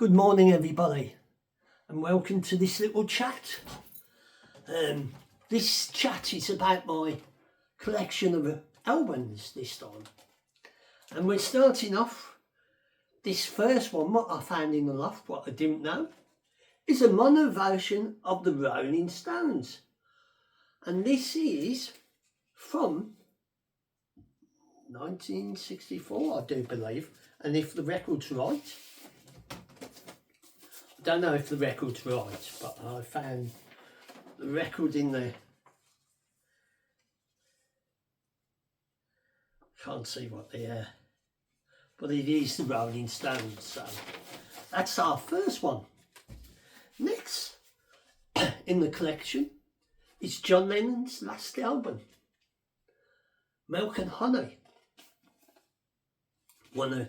Good morning, everybody, and welcome to this little chat. This chat is about my collection of albums this time, and we're starting off. This first one, what I found in the loft, what I didn't know, is a mono version of the Rolling Stones, and this is from 1964, I do believe, and if the record's right. I don't know if the record's right, but I found the record in there. Can't see what they are, but it is the Rolling Stones, so that's our first one. Next in the collection is John Lennon's last album, Milk and Honey, one of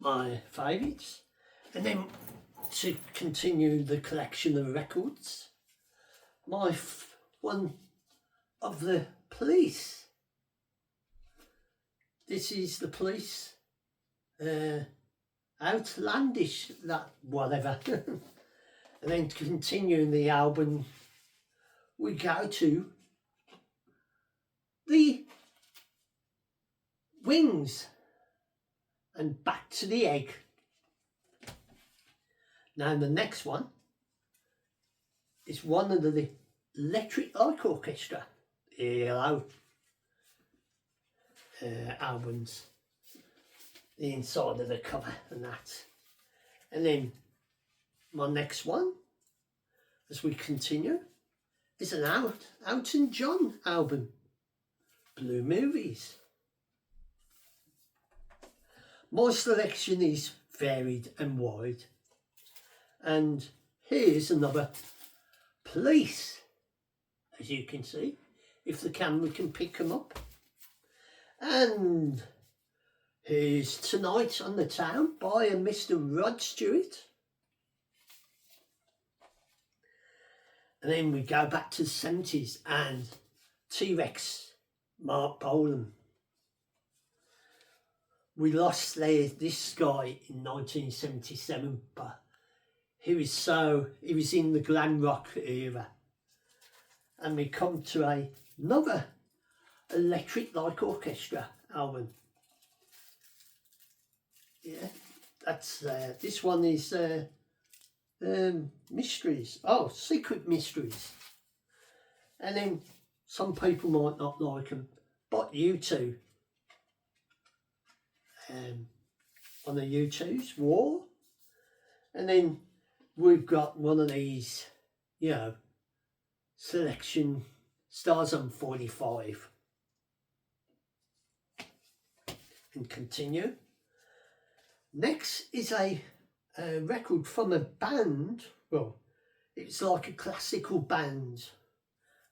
my favourites. And then to continue the collection of records, one of the Police. This is the Police, Outlandish, that whatever. And then continuing the album, we go to the Wings and Back to the Egg. Now the next one is one of the Electric Light Orchestra, ELO albums, the inside of the cover and that. And then my next one, as we continue, is an Elton John album, Blue Movies. My selection is varied and wide. And here's another Police, as you can see, if the camera can pick them up. And here's Tonight on the Town by a Mr. Rod Stewart. And then we go back to the 70s and T-Rex, Mark Bolan. We lost this guy in 1977, but he was in the glam rock era. And we come to another Electric Light Orchestra album. Yeah, that's this one is Mysteries. Oh, Secret Mysteries. And then some people might not like them, but U2. On the U2's War. And then we've got one of these, selection Stars on 45. And continue. Next is a record from a band. Well, it's like a classical band.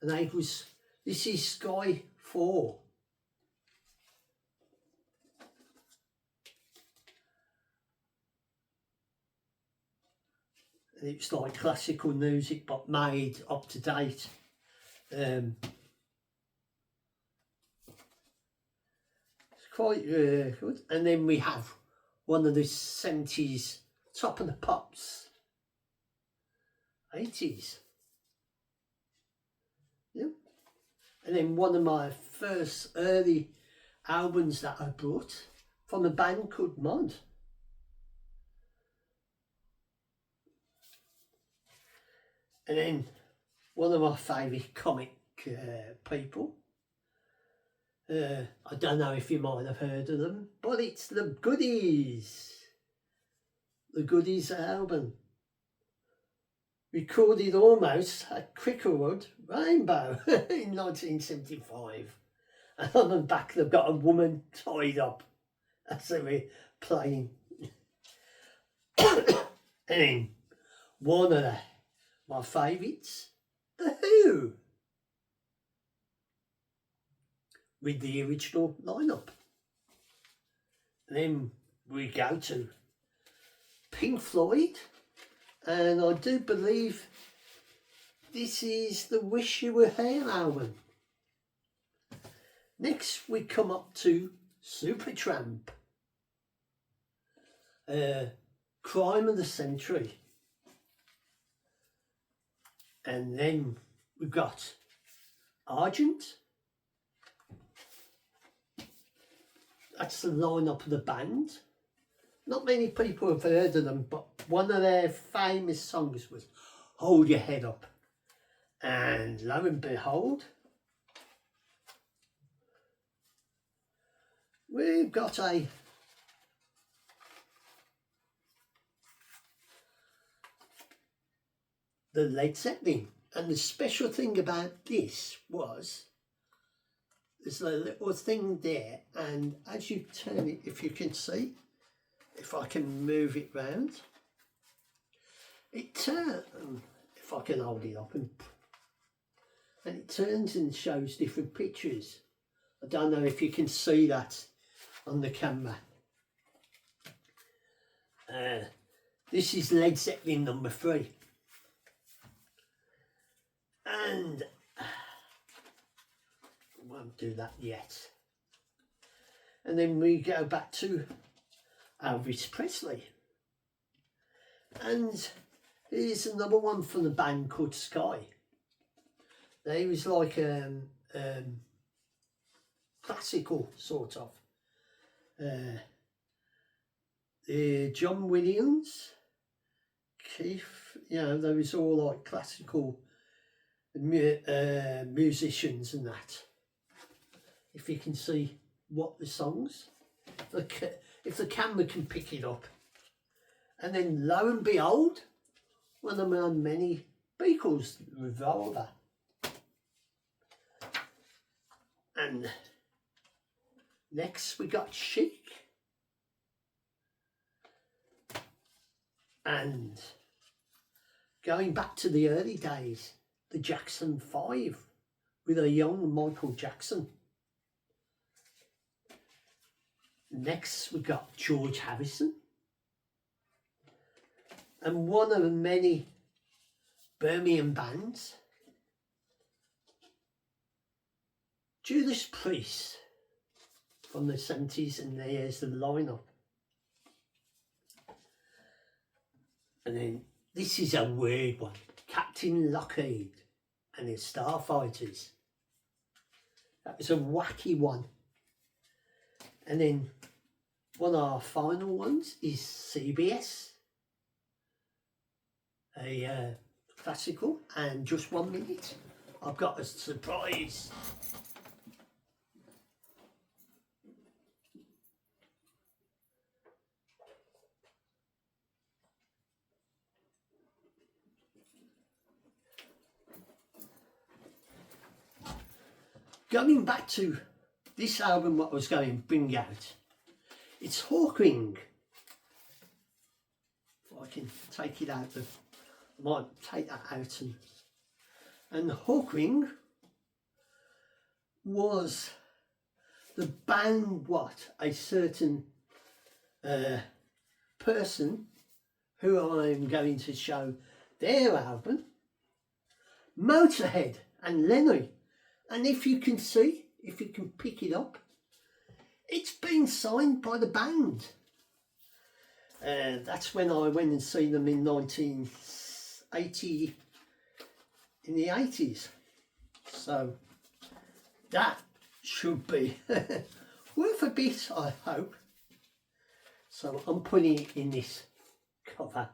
And this is Sky 4. It's like classical music but made up to date. It's quite good. And then we have one of the 70s Top of the Pops, 80s. Yeah. And then one of my first early albums that I bought from a band called Mod. And then one of my favourite comic people, I don't know if you might have heard of them, but it's the Goodies. The Goodies album. Recorded almost at Cricklewood Rainbow in 1975. And on the back they've got a woman tied up as they were playing. And then one of my favourites, The Who, with the original lineup. And then we go to Pink Floyd, and I do believe this is the Wish You Were Here album. Next we come up to Supertramp, Crime of the Century. And then we've got Argent. That's the lineup of the band. Not many people have heard of them, but one of their famous songs was Hold Your Head Up. And lo and behold, we've got the Led Zeppelin. And the special thing about this was there's a little thing there, and as you turn it, if you can see, if I can move it round, it turns, if I can hold it up, and it turns and shows different pictures. I don't know if you can see that on the camera. This is Led Zeppelin number 3. And I won't do that yet. And then we go back to Elvis Presley. And here's another one from the band called Sky. They was like classical sort of. John Williams, Keith, you know, they was all like classical musicians and that. If you can see what the songs, if the camera can pick it up. And then lo and behold, one of my many Beatles, Revolver. And next we got Chic. And going back to the early days, the Jackson 5 with a young Michael Jackson. Next we got George Harrison. And one of the many Birmingham bands, Judas Priest from the 70s, and there's the lineup. And then this is a weird one, Captain Lockheed and his Starfighters. That was a wacky one. And then one of our final ones is CBS, a classical. And just 1 minute, I've got a surprise. Going back to this album, what I was going to bring out, it's Hawkwind. If I can take it out, I might take that out. And Hawkwind was the band, what, a certain person who I'm going to show their album, Motorhead and Lenny. And if you can see, if you can pick it up, it's been signed by the band. That's when I went and seen them in 1980, in the 80s. So that should be worth a bit, I hope. So I'm putting it in this cover.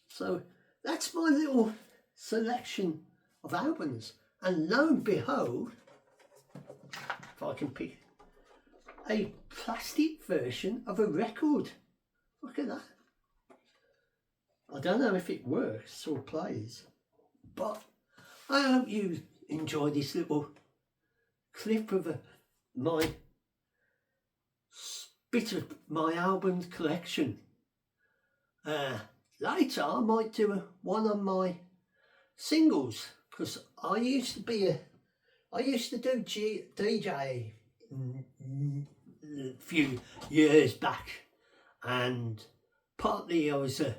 So that's my little selection of albums. And lo and behold, if I can pick, a plastic version of a record. Look at that. I don't know if it works or plays, but I hope you enjoy this little clip of my bit of my album collection. Later I might do one of my singles, because I used to do DJ a few years back, and partly I was a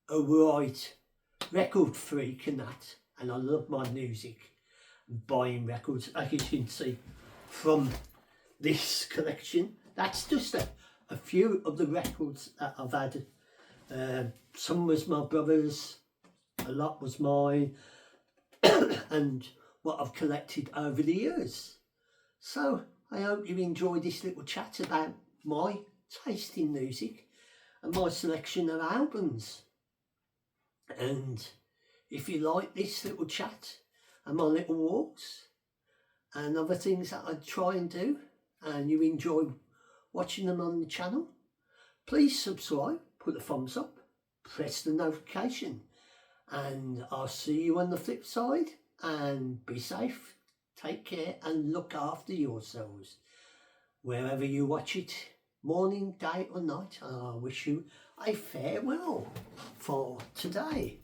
right record freak and that, and I love my music and buying records, as you can see from this collection. That's just a few of the records that I've had Some was my brother's, a lot was mine, and what I've collected over the years. So I hope you enjoyed this little chat about my taste in music and my selection of albums. And if you like this little chat and my little walks and other things that I try and do, and you enjoy watching them on the channel, please subscribe, put a thumbs up, press the notification, and I'll see you on the flip side. And be safe, take care, and look after yourselves wherever you watch it, morning, day or night. And I wish you a farewell for today.